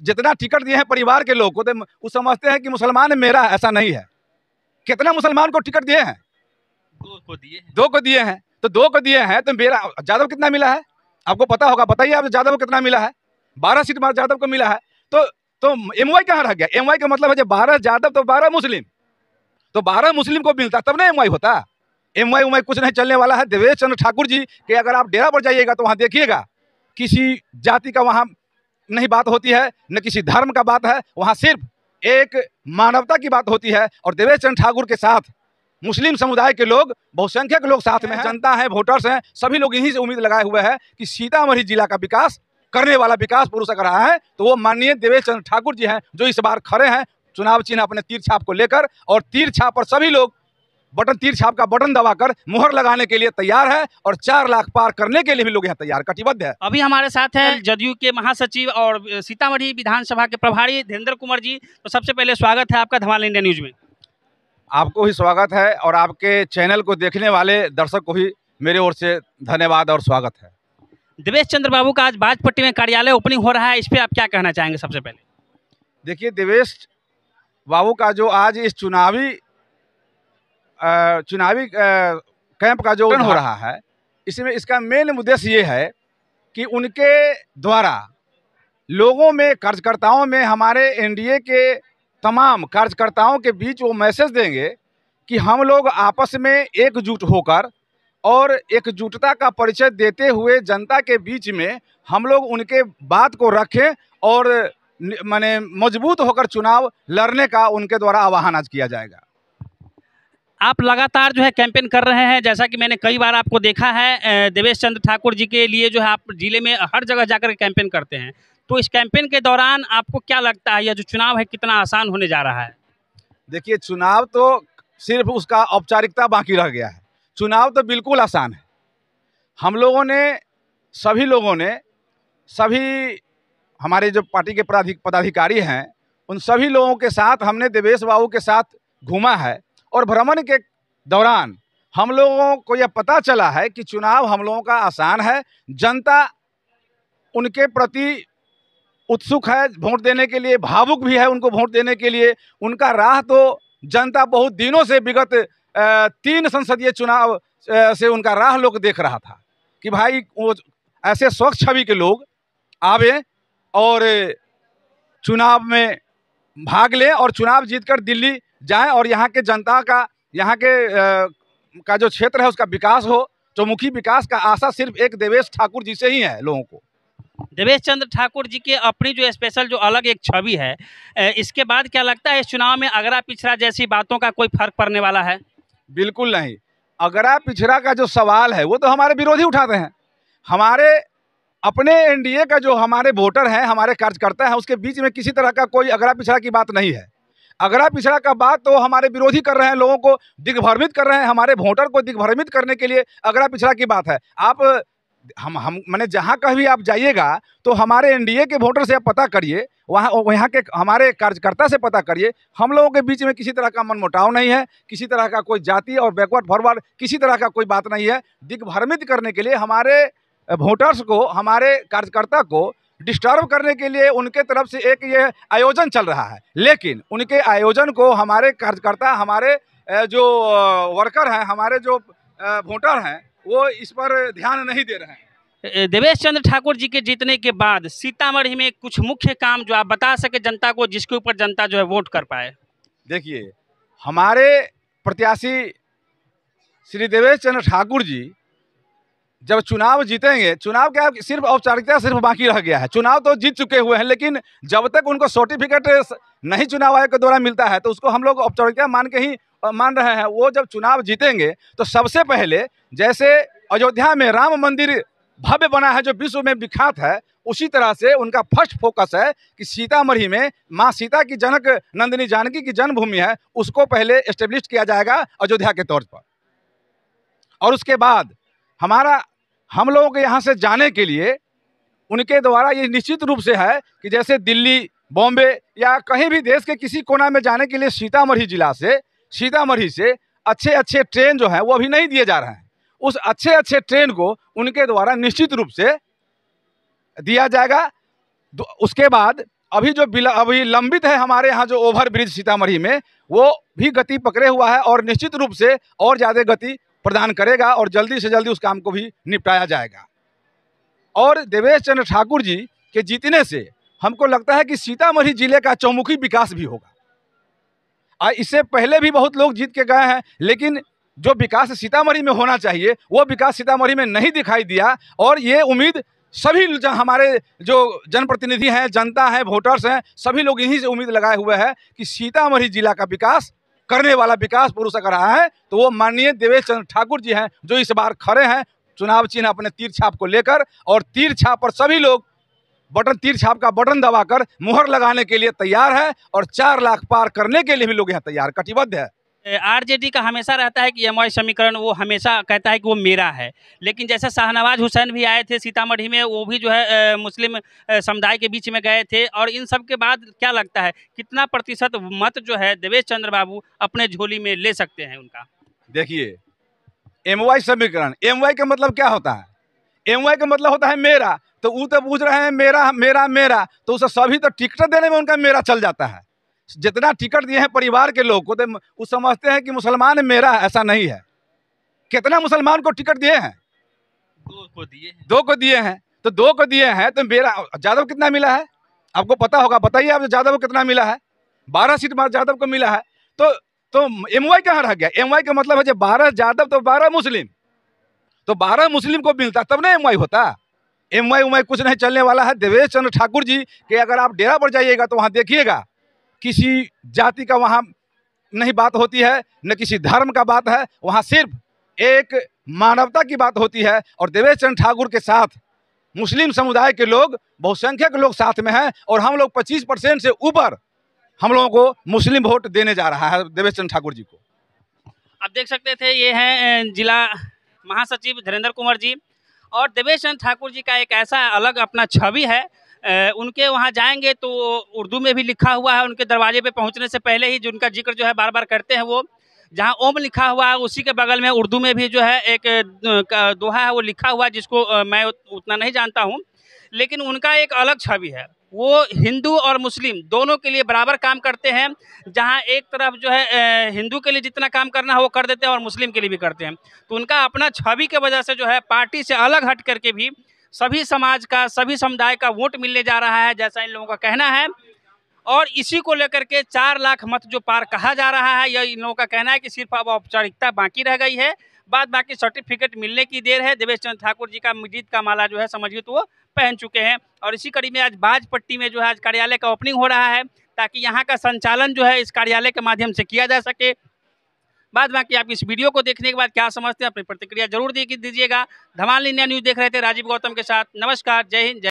जितना टिकट दिए हैं परिवार के लोग को, तो वो समझते हैं कि मुसलमान मेरा है, ऐसा नहीं है। कितना मुसलमान को टिकट दिए हैं? 2 को दिए हैं। 2 को दिए हैं, तो 2 को दिए हैं, तो मेरा यादव कितना मिला है आपको पता होगा, बताइए आप यादव को कितना मिला है? 12 सीट यादव को मिला है। तो एमवाई कहाँ रह गया? एमवाई का मतलब है जब 12 यादव तो 12 मुस्लिम, तो 12 मुस्लिम को मिलता तब ना एमवाई होता। एमवाई उमवाई कुछ नहीं चलने वाला है। देवेश चंद्र ठाकुर जी के अगर आप डेरा पर जाइएगा तो वहां देखिएगा किसी जाति का वहां नहीं बात होती है, न किसी धर्म का बात है, वहां सिर्फ एक मानवता की बात होती है। और देवेश चंद्र ठाकुर के साथ मुस्लिम समुदाय के लोग, बहुसंख्यक लोग साथ में हैं, जनता है, वोटर्स हैं, सभी लोग यहीं से उम्मीद लगाए हुए हैं कि सीतामढ़ी जिला का विकास करने वाला विकास पुरुष अगर रहा है तो वो माननीय देवेश चंद्र ठाकुर जी हैं, जो इस बार खड़े हैं चुनाव चिन्ह अपने तीर छाप को लेकर। और तीर छाप पर सभी लोग तीर छाप का बटन दबाकर मुहर लगाने के लिए तैयार है और 4 लाख पार करने के लिए भी लोग यहाँ तैयार कटिबद्ध है। अभी हमारे साथ हैं जदयू के महासचिव और सीतामढ़ी विधानसभा के प्रभारी धीरेन्द्र कुमार जी। तो सबसे पहले स्वागत है आपका धमाल इंडिया न्यूज में। आपको ही स्वागत है और आपके चैनल को देखने वाले दर्शक को भी मेरे ओर से धन्यवाद और स्वागत है। देवेश चंद्र बाबू का आज बाजपट्टी में कार्यालय ओपनिंग हो रहा है, इस पर आप क्या कहना चाहेंगे? सबसे पहले देखिए, देवेश बाबू का जो आज इस चुनावी कैंप का जो हो रहा है, इसमें इसका मेन उद्देश्य ये है कि उनके द्वारा लोगों में, कार्यकर्ताओं में, हमारे एनडीए के तमाम कार्यकर्ताओं के बीच वो मैसेज देंगे कि हम लोग आपस में एकजुट होकर और एकजुटता का परिचय देते हुए जनता के बीच में हम लोग उनके बात को रखें और माने मजबूत होकर चुनाव लड़ने का उनके द्वारा आह्वान आज किया जाएगा। आप लगातार जो है कैंपेन कर रहे हैं, जैसा कि मैंने कई बार आपको देखा है देवेश चंद्र ठाकुर जी के लिए जो है आप जिले में हर जगह जाकर कैंपेन करते हैं। तो इस कैंपेन के दौरान आपको क्या लगता है यह जो चुनाव है कितना आसान होने जा रहा है? देखिए, चुनाव तो सिर्फ उसका औपचारिकता बाकी रह गया है, चुनाव तो बिल्कुल आसान है। हम लोगों ने, सभी लोगों ने, सभी हमारे जो पार्टी के पदाधिकारी हैं उन सभी लोगों के साथ हमने देवेश बाबू के साथ घूमा है और भ्रमण के दौरान हम लोगों को यह पता चला है कि चुनाव हम लोगों का आसान है। जनता उनके प्रति उत्सुक है, वोट देने के लिए भावुक भी है, उनको वोट देने के लिए। उनका राह तो जनता बहुत दिनों से, विगत 3 संसदीय चुनाव से उनका राह लोग देख रहा था कि भाई वो ऐसे स्वच्छ छवि के लोग आवे और चुनाव में भाग लें और चुनाव जीतकर दिल्ली जाएं और यहाँ के जनता का, यहाँ के जो क्षेत्र है उसका विकास हो। चौमुखी विकास का आशा सिर्फ एक देवेश ठाकुर जी से ही है लोगों को। देवेश चंद्र ठाकुर जी के अपनी जो स्पेशल जो अलग एक छवि है, इसके बाद क्या लगता है इस चुनाव में अगरा पिछड़ा जैसी बातों का कोई फर्क पड़ने वाला है? बिल्कुल नहीं। अगरा पिछड़ा का जो सवाल है वो तो हमारे विरोधी उठाते हैं। हमारे अपने एनडीए का जो हमारे वोटर हैं, हमारे कार्यकर्ता हैं, उसके बीच में किसी तरह का कोई अगरा पिछड़ा की बात नहीं है। अगरा पिछड़ा का बात तो हमारे विरोधी कर रहे हैं, लोगों को दिग्भ्रमित कर रहे हैं, हमारे वोटर को दिग्भ्रमित करने के लिए अगरा पिछड़ा की बात है। आप हम मैंने जहाँ कहीं आप जाइएगा तो हमारे एनडीए के वोटर से आप पता करिए, वहाँ के हमारे कार्यकर्ता से पता करिए, हम लोगों के बीच में किसी तरह का मनमुटाव नहीं है, किसी तरह का कोई जाति और बैकवर्ड फॉरवर्ड किसी तरह का कोई बात नहीं है। दिग्भ्रमित करने के लिए, हमारे वोटर्स को, हमारे कार्यकर्ता को डिस्टर्ब करने के लिए उनके तरफ से एक ये आयोजन चल रहा है। लेकिन उनके आयोजन को हमारे कार्यकर्ता, हमारे जो वर्कर हैं, हमारे जो वोटर हैं, वो इस पर ध्यान नहीं दे रहे हैं। देवेश चंद्र ठाकुर जी के जीतने के बाद सीतामढ़ी में कुछ मुख्य काम जो आप बता सके जनता को, जिसके ऊपर जनता जो है वोट कर पाए। देखिए, हमारे प्रत्याशी श्री देवेश चंद्र ठाकुर जी जब चुनाव जीतेंगे, चुनाव क्या सिर्फ औपचारिकता सिर्फ बाकी रह गया है, चुनाव तो जीत चुके हुए हैं, लेकिन जब तक उनको सर्टिफिकेट नहीं चुनाव आयोग के द्वारा मिलता है तो उसको हम लोग औपचारिकता मान रहे हैं। वो जब चुनाव जीतेंगे तो सबसे पहले, जैसे अयोध्या में राम मंदिर भव्य बना है जो विश्व में विख्यात है, उसी तरह से उनका फर्स्ट फोकस है कि सीतामढ़ी में माँ सीता की जनक नंदिनी जानकी की जन्मभूमि है, उसको पहले एस्टेब्लिश किया जाएगा अयोध्या के तौर पर। और उसके बाद हम लोगों के यहाँ से जाने के लिए उनके द्वारा ये निश्चित रूप से है कि जैसे दिल्ली, बॉम्बे या कहीं भी देश के किसी कोना में जाने के लिए सीतामढ़ी से अच्छे ट्रेन जो है वो अभी नहीं दिए जा रहे हैं। उस अच्छे ट्रेन को उनके द्वारा निश्चित रूप से दिया जाएगा। उसके बाद अभी लंबित है हमारे यहाँ जो ओवर ब्रिज सीतामढ़ी में, वो भी गति पकड़े हुआ है और निश्चित रूप से और ज़्यादा गति प्रदान करेगा और जल्दी से जल्दी उस काम को भी निपटाया जाएगा। और देवेश चंद्र ठाकुर जी के जीतने से हमको लगता है कि सीतामढ़ी जिले का चौमुखी विकास भी होगा। इससे पहले भी बहुत लोग जीत के गए हैं, लेकिन जो विकास सीतामढ़ी में होना चाहिए वो विकास सीतामढ़ी में नहीं दिखाई दिया। और ये उम्मीद सभी हमारे जो जनप्रतिनिधि हैं, जनता है, वोटर्स हैं, सभी लोग इन्हीं से उम्मीद लगाए हुए हैं कि सीतामढ़ी जिला का विकास करने वाला विकास पुरुष अगर रहा है तो वो माननीय देवेश चंद्र ठाकुर जी हैं, जो इस बार खड़े हैं चुनाव चिन्ह अपने तीर छाप को लेकर। और तीर छाप पर सभी लोग तीर छाप का बटन दबाकर मुहर लगाने के लिए तैयार है और 4 लाख पार करने के लिए भी लोग यहाँ तैयार कटिबद्ध है। आरजेडी का हमेशा रहता है कि एमवाई समीकरण वो हमेशा कहता है कि वो मेरा है, लेकिन जैसे शाहनवाज हुसैन भी आए थे सीतामढ़ी में, वो भी जो है मुस्लिम समुदाय के बीच में गए थे। और इन सब के बाद क्या लगता है कितना प्रतिशत मत जो है देवेश चंद्र बाबू अपने झोली में ले सकते हैं उनका? देखिए, एमवाई समीकरण, एमवाई का मतलब क्या होता है? एमवाई का मतलब होता है मेरा। तो वो तो पूछ रहे हैं मेरा मेरा मेरा, तो उसे सभी तो टिकट देने में उनका मेरा चल जाता है। जितना टिकट दिए हैं परिवार के लोग को, तो वो समझते हैं कि मुसलमान मेरा है, ऐसा नहीं है। कितना मुसलमान को टिकट दिए हैं? 2 को दिए हैं। 2 को दिए हैं, तो 2 को दिए हैं तो मेरा यादव कितना मिला है आपको पता होगा, बताइए आप यादव को कितना मिला है? 12 सीट यादव को मिला है। तो एमवाई कहाँ रह गया? एमवाई का मतलब है जब 12 यादव तो 12 मुस्लिम, तो 12 मुस्लिम को मिलता तब ना एमवाई होता। एमवाई उमवाई कुछ नहीं चलने वाला है। देवेश चंद्र ठाकुर जी के अगर आप डेरा पर जाइएगा तो वहाँ देखिएगा किसी जाति का वहाँ नहीं बात होती है, न किसी धर्म का बात है, वहाँ सिर्फ एक मानवता की बात होती है। और देवेश चंद्र ठाकुर के साथ मुस्लिम समुदाय के लोग, बहुसंख्यक लोग साथ में हैं और हम लोग 25% से ऊपर हम लोगों को मुस्लिम वोट देने जा रहा है देवेश चंद्र ठाकुर जी को। आप देख सकते थे, ये हैं जिला महासचिव धीरेन्द्र कुंवर जी। और देवेश चंद्र ठाकुर जी का एक ऐसा अलग अपना छवि है, उनके वहाँ जाएंगे तो उर्दू में भी लिखा हुआ है। उनके दरवाजे पे पहुँचने से पहले ही जो उनका जिक्र जो है बार बार करते हैं, वो जहाँ ओम लिखा हुआ है उसी के बगल में उर्दू में भी जो है एक दोहा है वो लिखा हुआ है, जिसको मैं उतना नहीं जानता हूँ, लेकिन उनका एक अलग छवि है। वो हिंदू और मुस्लिम दोनों के लिए बराबर काम करते हैं। जहाँ एक तरफ जो है हिंदू के लिए जितना काम करना है वो कर देते हैं और मुस्लिम के लिए भी करते हैं। तो उनका अपना छवि के वजह से जो है पार्टी से अलग हट करके भी सभी समाज का, सभी समुदाय का वोट मिलने जा रहा है, जैसा इन लोगों का कहना है। और इसी को लेकर के 4 लाख मत जो पार कहा जा रहा है, यह इन लोगों का कहना है कि सिर्फ अब औपचारिकता बाकी रह गई है, बाद बाकी सर्टिफिकेट मिलने की देर है। देवेश चंद्र ठाकुर जी का जीत का माला जो है समझिए तो वो पहन चुके हैं। और इसी कड़ी में आज बाजपट्टी में जो है आज कार्यालय का ओपनिंग हो रहा है, ताकि यहाँ का संचालन जो है इस कार्यालय के माध्यम से किया जा सके। बाद बाकी आप इस वीडियो को देखने के बाद क्या समझते हैं, अपनी प्रतिक्रिया जरूर दीजिएगा। धमाल इंडिया न्यूज़ देख रहे थे राजीव गौतम के साथ। नमस्कार, जय हिंद।